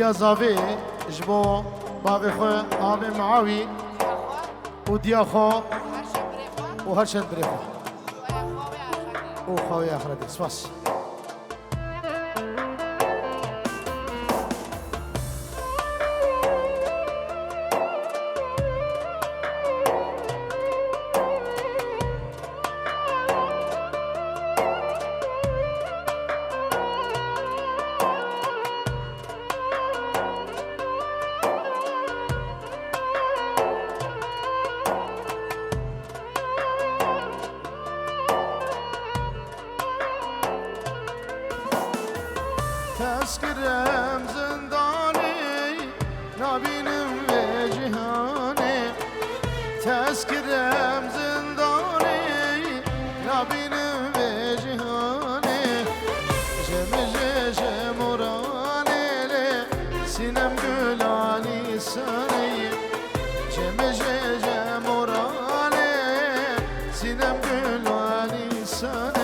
دیا زاوی جبو باوی خو آب معاوی و دیا خو و هر شد بری خو و خواهی آخرتی سپاس تذکرم زندانی نبینم و جهانی تذکرم زندانی نبینم و جهانی جم جمرانی سینم گلانی سانی جم جمرانی سینم گلانی سانی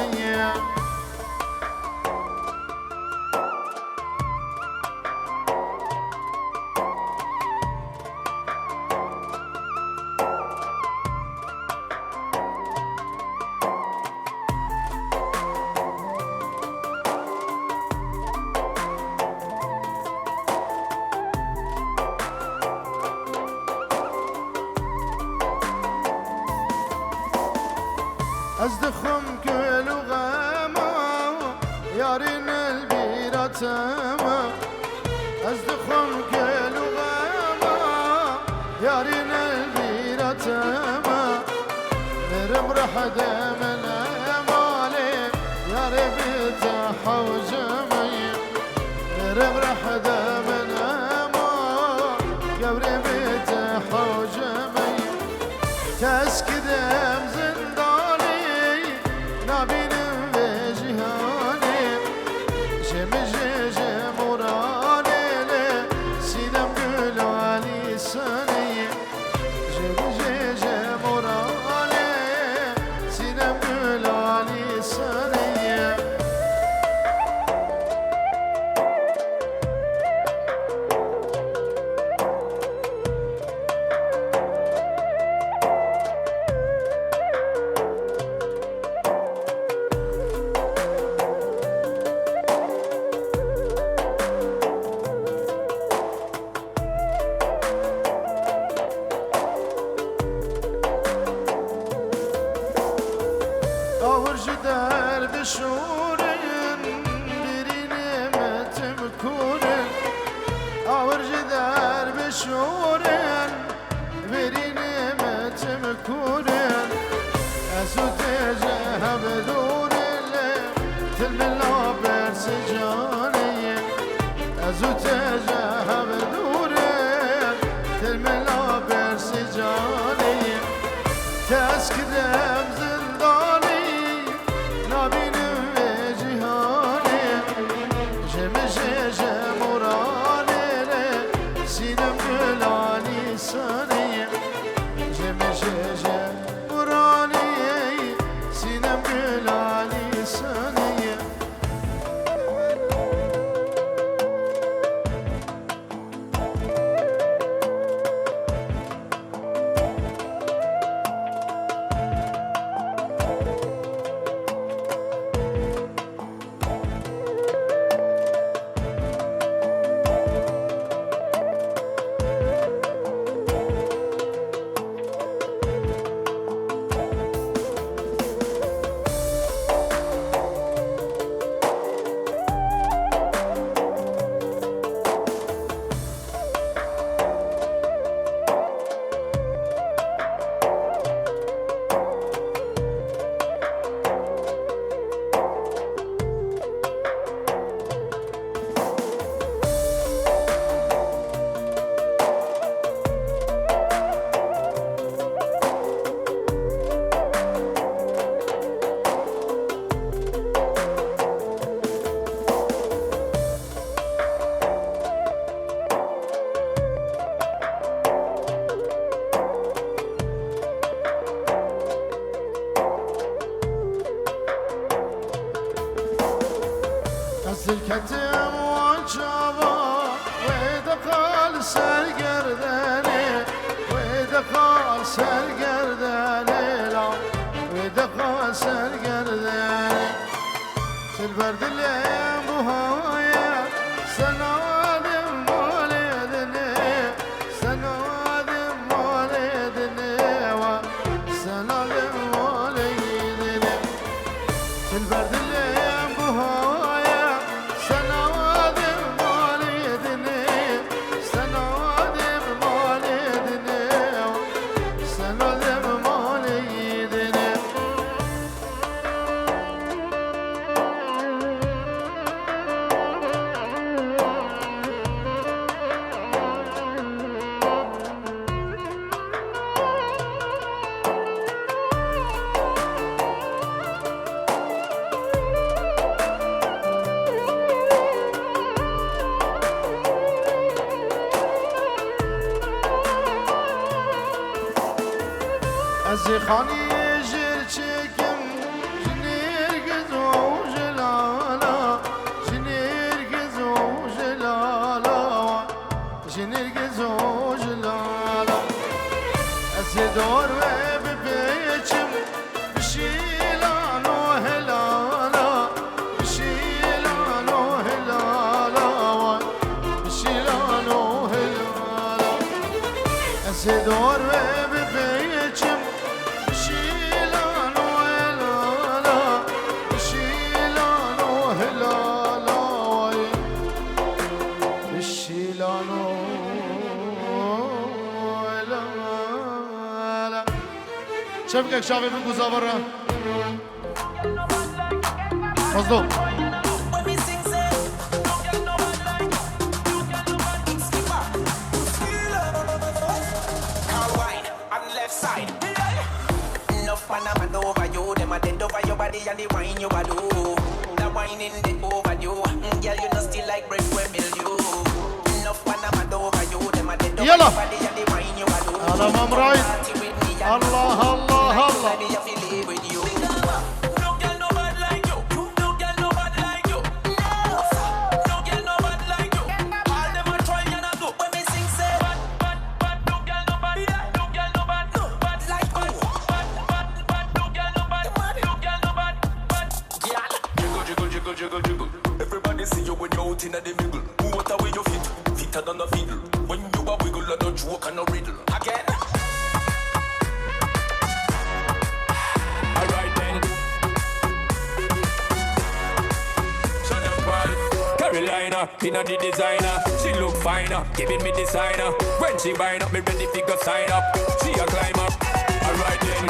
از دخم كل وغاما يارين البيرتما از دخم كل وغاما يارين البيرتما مرم رحد من مالي يا ربي تحوجمي مرم رحد من مالي يا ربي تحوجمي تسكدم نبینم و جهانی جم جمرانی سینم گلانی سانی جم جمرانی سینم گلانی سانی در بشورن برین متمکورن آورج در بشورن برین متمکورن ازو تجهب دورن تلملا برس جانی ازو تجهب دورن تلملا برس جانی تسکدم نبینم و جهانی جم جمرانی سینم گلانی سانی جم جمرانی سینم گلانی سانی سرگردنه لا ودقا سرگردنه البردلين بهايا سنادم والدني سنادم والدني وسنادم والدني البردلين بهايا سنادم والدني سنادم والدني سنادم والدني از خانی جر چکم جنیر گزو جلالا جنیر گزو جلالا جنیر گزو جلالا از دور و بپیچم بشیلان و هلالا بشیلان و هلالا بشیلان و هلالا از دور و بپیچم شبكك شعبي من جوزا برا مظلوم And the wine you a do, the wine in the over you, girl you know still like bread when mill you. Enough when I'm mad over you, them a dead over body and the wine you a do. Allah mamray, Allah Allah Allah. Baby I feel live with you. No girl no bad like you, no girl no bad like you. No girl no bad like you. All them a try and a go when me sing say bad bad bad. No girl no bad, no girl no bad, no bad like bad bad bad bad. No girl no bad, no girl no bad. Jiggle, jiggle, jiggle. Everybody see you when you're out in the middle. What a way you fit, fitter than a fiddle. When you a wiggle and a joke and a riddle. Again. Alright then. Shut up, boy. Carolina, inna the designer. She look finer, giving me designer. When she wind up, me ready to go sign up. She a climb up. Alright then.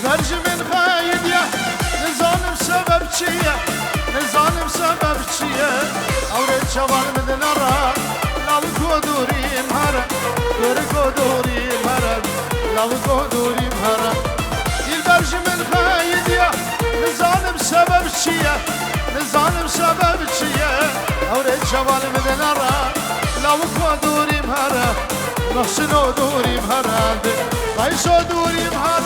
فرج من خايد يا نظالم سبب چیه نظالم سبب چیه اورد شوال مدنرا لو کودوریم هر گر کودوریم هر لو کودوریم هر دل فرج من خايد يا نظالم سبب چیه نظالم سبب چیه اورد شوال مدنرا لو کودوریم هر نحسنو دوریم هر قایسو دوریم هر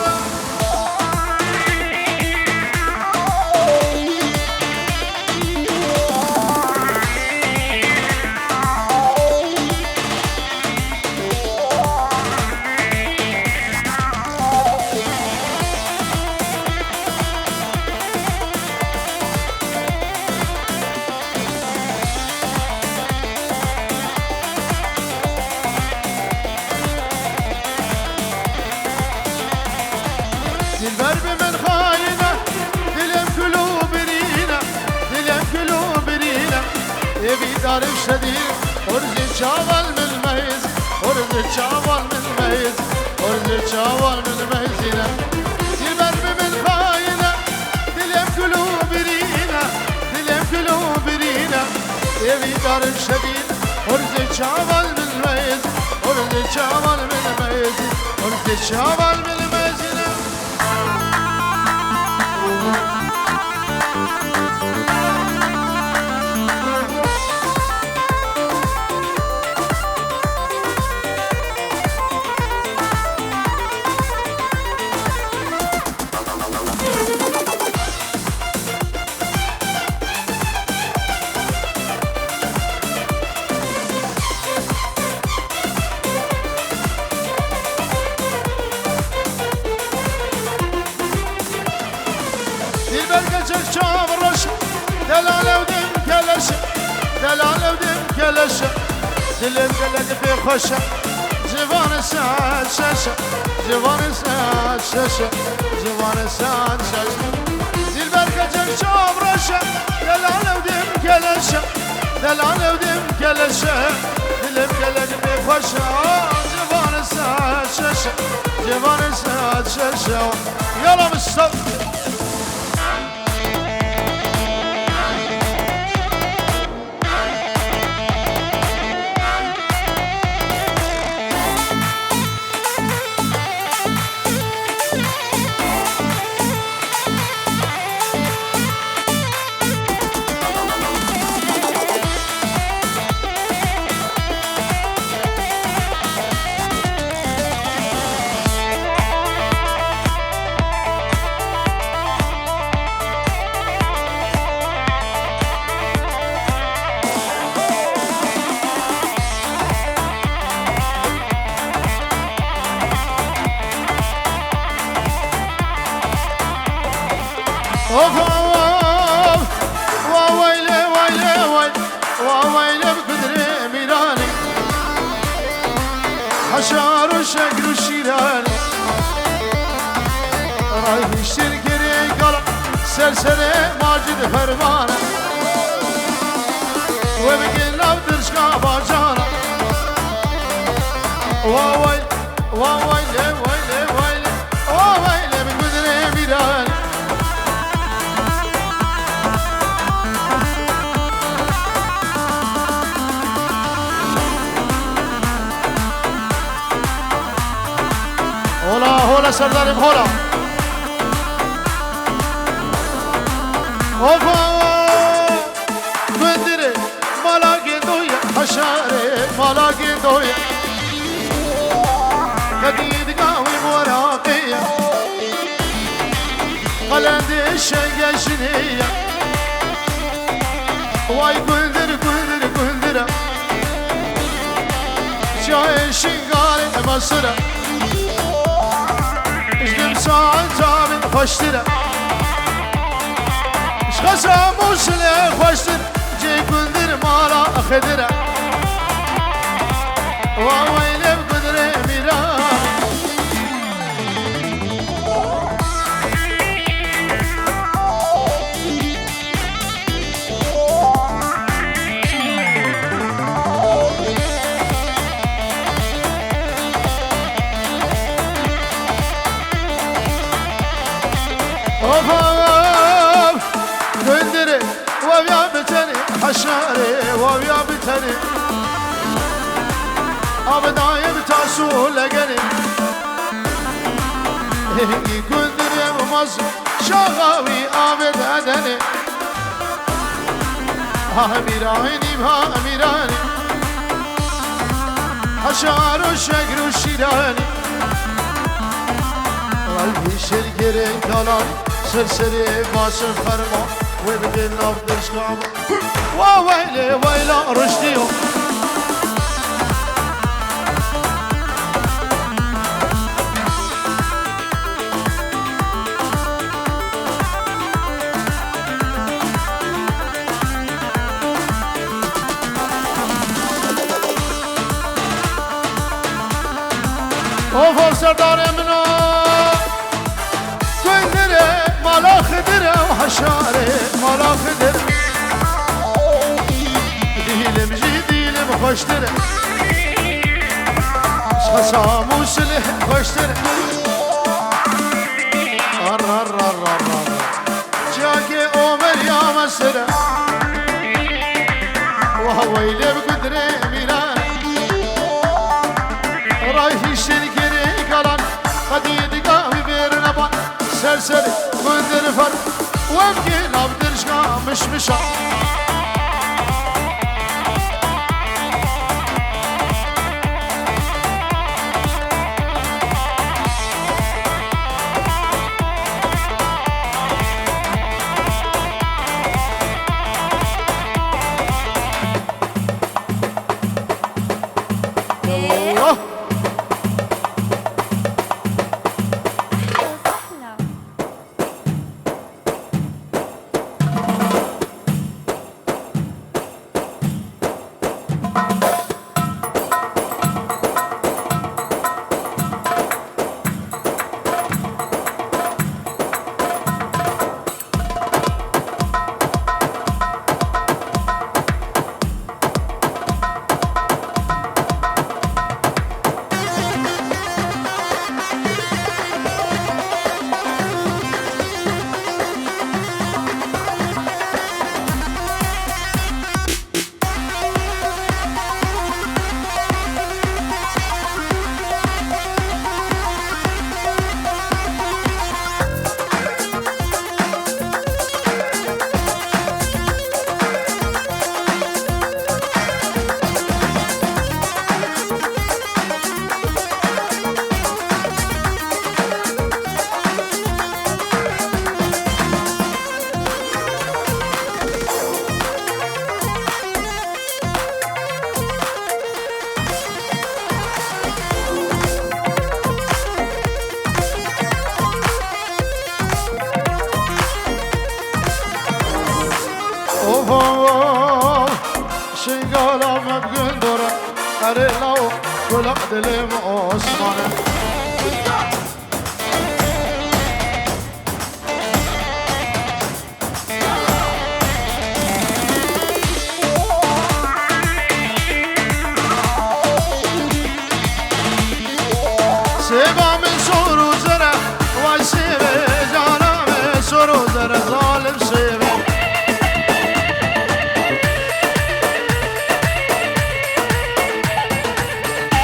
دار شديد أرز شاول من الميز أرز شاول من الميز أرز شاول من الميزنا دلبر من خاينة دلم قلوب رينا دلم قلوب رينا يبي دار شديد أرز شاول من الميز أرز شاول من الميز أرز شاول من الميزنا دلالة ودم كلشة دلالة ودم كلشة دلم قلق في خشة جوان ساعة شاشة جوان ساعة شاشة جوان ساعة شاشة دلبركة جرشام رشة دلالة ودم كلشة دلالة ودم كلشة دلم قلق في خشة جوان ساعة شاشة جوان ساعة شاشة يلا مستوى حشار وشقر وشيراني رايح الشرقري قلب سلسلة ماجد فرمانة وبقينا بدرشقا باجانا واويل واويل ويل ويل واويل بقدري ميراني هولا هولا سردارم هولا اوفا بندره مالا گندویا حشاره مالا گندویا قدید قاوی مراقية قلند الشنقشنية واي بندر بندر بندر جاي شنقاري مصرة ساعة تابن خوشتره اشخاصا موصله خوشتر جي كندر مالا خدره واويله بقدره ميران كندري ويا بتني حشاري ويا بتني أبدا يبتاسو لقني كندري ومصر شغاوي أبد أدني أميراني أميراني حشار وشقر وشيراني قلبي شرقري كلاني سلسلة باسم فرما وبدي نفضل شكام وويلي ويلا رشديو اوفر سردار منا كندره مالا خدره وحشاره مالا خدره ديل خوشتره خساموس خوشتره جاكي عمر يا مسره وهو اللي بقدره ميلان رايح الشركة كلان قد يدقى ببير نبان سرسري قدر فر وابكي نبدر شقا مش مشا الله شنقالا مبقن دورا أريلاو كل عدل عثمانه سيبا من سورو زرع واي سيبي جانا من سورو زرع ظالم سيبي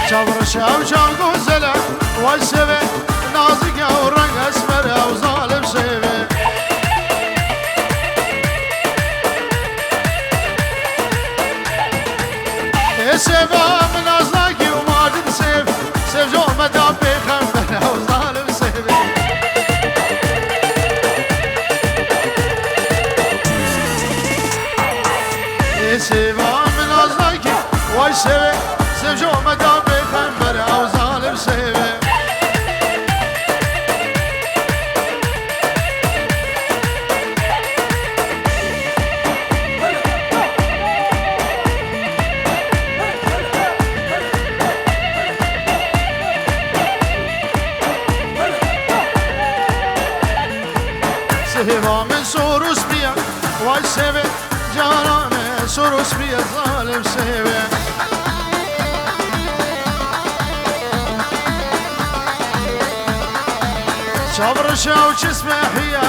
شاور شاو شاو زرع واي سيبي نازك او رنگ اسمر او ظالم سيبي سيبا من ازلاكي وماجد سيب سيب جو مدام بيخنبر او ظالم سيبي سيبا من ازلاكي واي سيبي سيب جو مدام بيخنبر او ظالم سيبي سيبا من سوروس بيا واي سيبي جانانه سوروس بيا ظالم سيبي شابر شاو جسمه حيا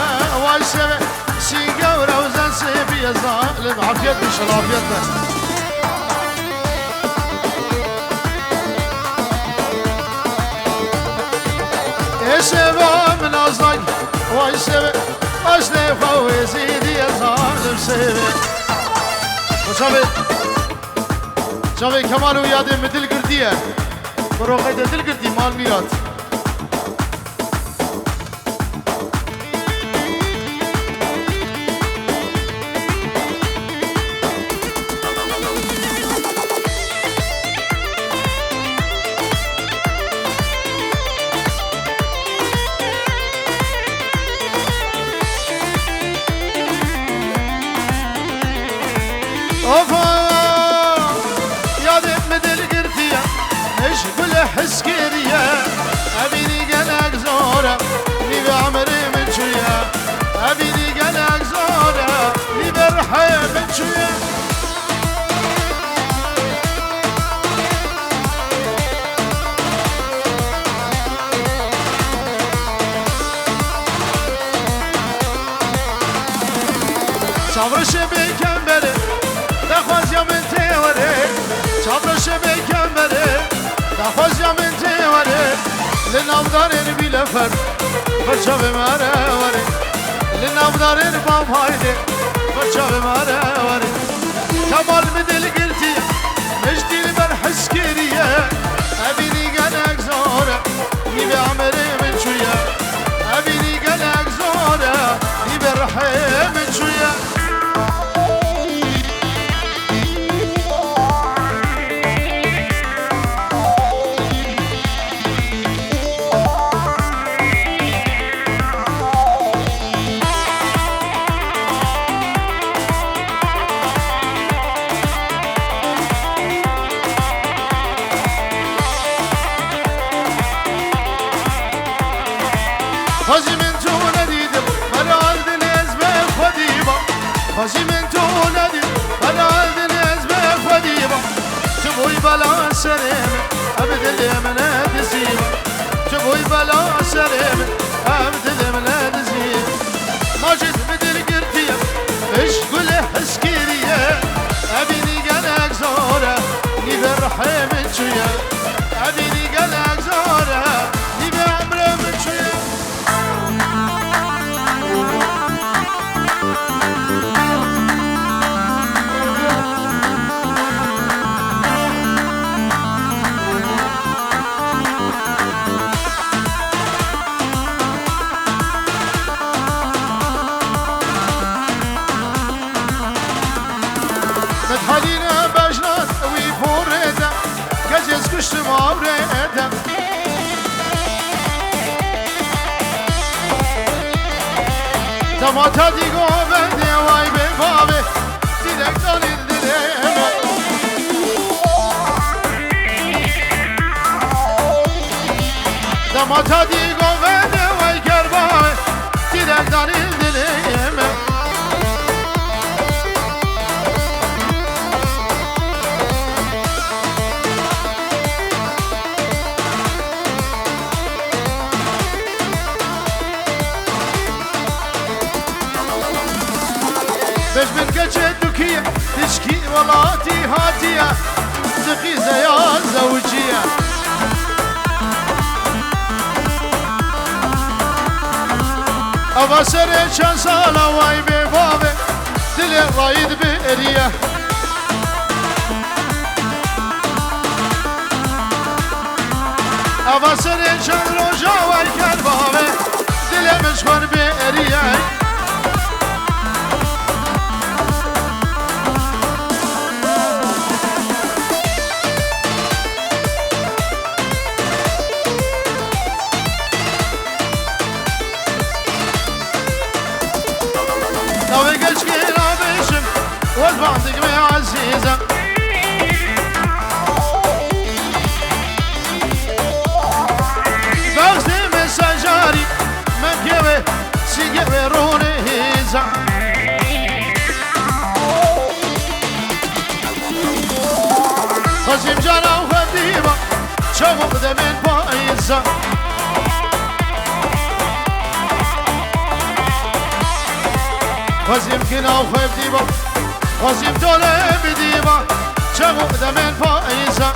واي سيبي سيقا وروزان سيبي ظالم عافيت مش العافيت سيبا من أزلاي واي سيبي أجلي فوزي دي ظالم سيبي وشابي كمال ويادي مدل قردية بروغي دل قردي مال ميلاد حسكرية أبيني قلق زورة لي بعمري من شوية أبيني قلق زورة لي برحي من شوية لنافدار بیلفر بچه بماره وری لنافدار بام هایده بچه بماره وری کمال بدل گرتی مجدیل بر حسکریه ابینی گلک زاره نی به عمره من چویه ابینی گلک زاره نی به رحه من چویه حاجی من تو ندیدم من آلدن از به خودیبا حاجی من تو ندیدم من آلدن از به خودیبا تو بوی بلا سرم ابدل من ندزیبا تو بوی بلا سرم ابدل من ندزیبا ماجد بدل گرتیم اشگل حسکریه ابینی گلک زاره نی به رحم چویه ابینی گلک زاره نی به عمرم چویه متحدينا بجنات ويفوريتا كجز كشت مابريتا تماتا ديگو بندي واي ببابي ديدك داني دليما تماتا ديگو بندي واي كربابي ديدك داني دليما بش من قجد دكية تشكي ولاتي هاتية زقيزة يا زوجية أبا سري شان سالة واي ببابي دلي رايد بإرية أبا سري شان روجا واي كربابي دلي مشغر بإرية ناوي قلش كينا بيشم والبعضك بي عزيزة بغزي من سجاري مكيوي سيقوي روني هيزة خزيم جانا وخديبة شوفوا بدمين بايزة خزيم كنا وخيب ديبا خزيم دولة بديبا شغو دمين فايزة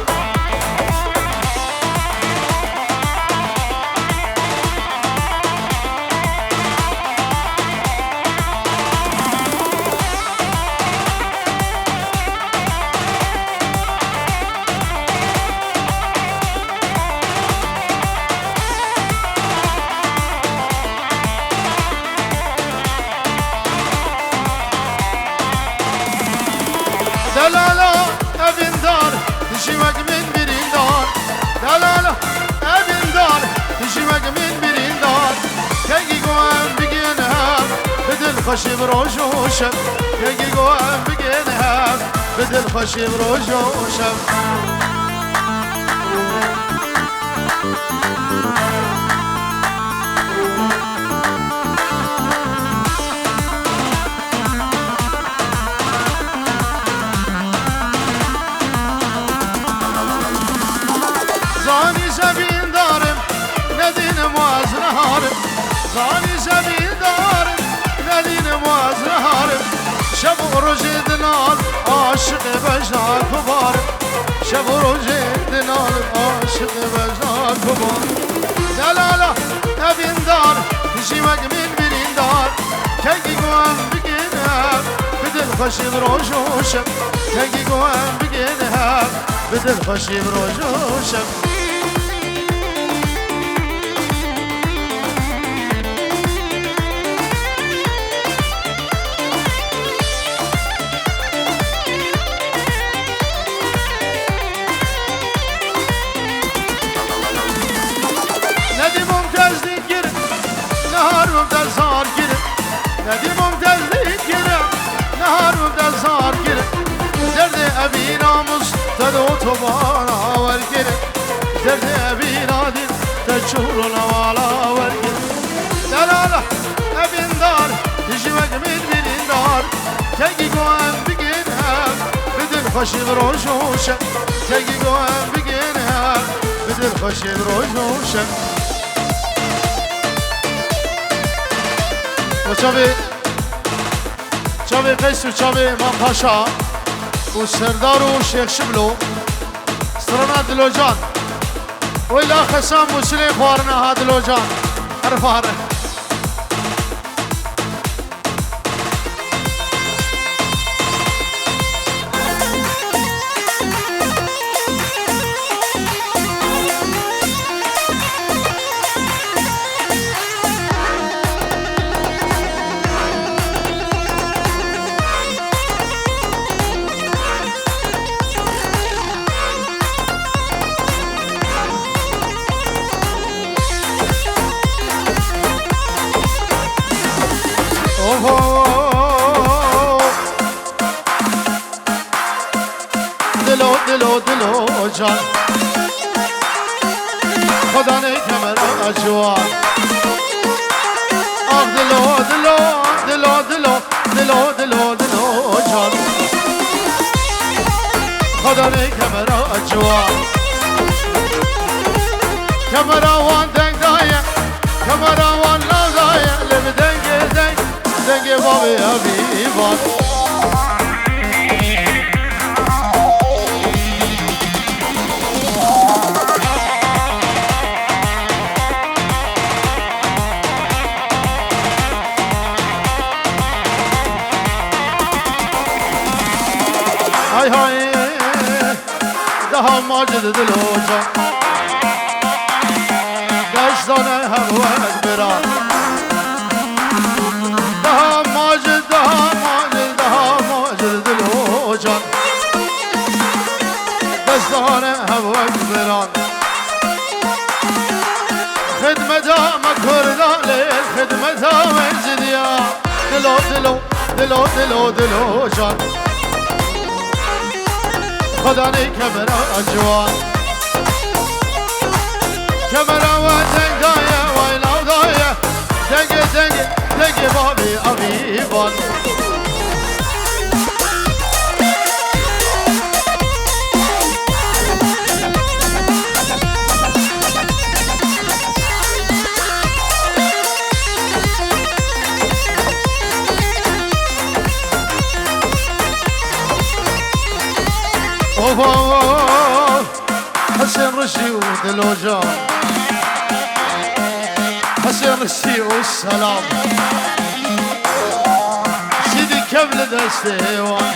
دلالا ابن دار تشيمك من برين دار دلالا ابن دار تشيمك من برين دار كي قوام بقينها بدل خشب روجوشم كي قوام بقينها بدل خشب روجوشم زاني زبين دارم ندين مواز نهارم زاني زبين دارم ندين مواز نهارم شب روجي دنال عاشق بجنال كبارم شب روجي دنال عاشق بجنال كبارم تجيبك من بريندار كي قوام بقينها بدل خشي بروجوشم كي قوام بقينها بدل خشي بروجوشم ندی ممتاز دیگر نهار و دزار گیره ندی ممتاز دیگر نهار و دزار گیره درد ابی ناموس تدو تو بارا ور گیره درد ابی نادر تچور نوالا ور گیره دلالا ابین دار تجیبک من برین دار کی گوان بگین هم بدل خوشی بروشوشم کی گوان بگین هم بدل خوشی بروشوشم و چاوی قیس و چاوی امام پاشا و سردار و شیخ شبلو سرنا دلو جان و الا خسام و سلی خوارنا ها دلو جان عرفاره دلو جان خدا نه کمر اجوان آه دلو جان خدا نه کمر اجوان کمر وان دنگ دایه کمر وان لا دایه لب دنگ بابی حبیبان های های ده ماجد دلوجا دشتانه هم وقت بران ده ماجد دلوجا دشتانه هم وقت بران خدمت هم کردان خدمت هم زدیا دلو جان خدا نه کمر اجوان کمر و دنگ دایه وای لاو دایه دنگ بابی عبیبان حسين رشدي ودلو جان حسين رشدي والسلام سيدي كبل دستيوان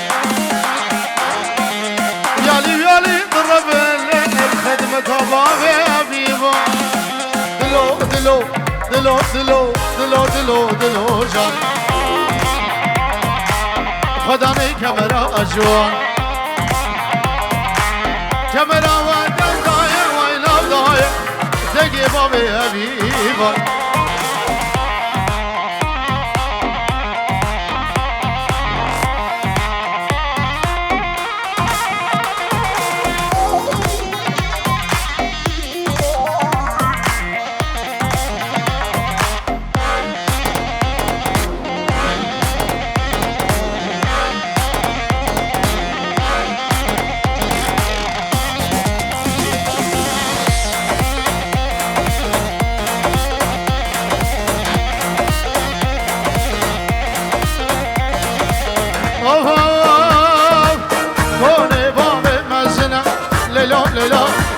يالي ضرب الليل خدمة بابي حبيبا دلو جان خدا نه كاميرا اجوان كاميرا ودن داير ويلا داير تجي بابي حبيبا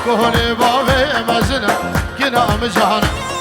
كهني بابي مزنا كنا مجهنا